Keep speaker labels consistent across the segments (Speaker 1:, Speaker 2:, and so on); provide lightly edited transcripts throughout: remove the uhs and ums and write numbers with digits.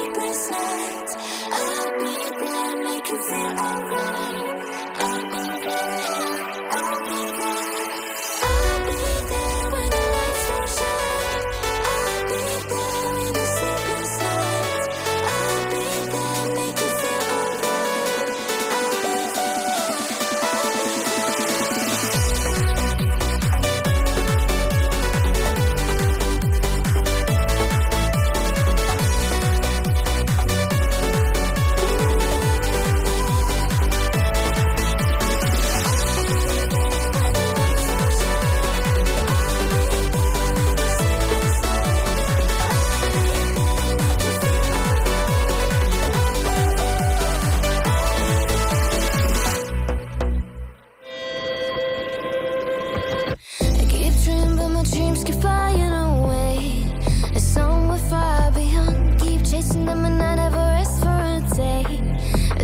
Speaker 1: sleepless nights. I'll be there, make you feel alright. I'll be there, I'll be there. I'll be there when the lights don't shine. I'll be there in the sleepless nights. I'll be there, make you feel alright. I'll be there, I'll be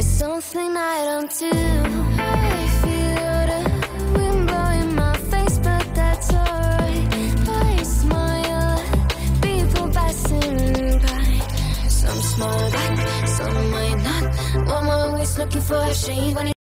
Speaker 1: something I don't do. I feel the wind blowing my face, but that's alright. I smile at people passing by. Some smile back, some might not. I'm always looking for a shade when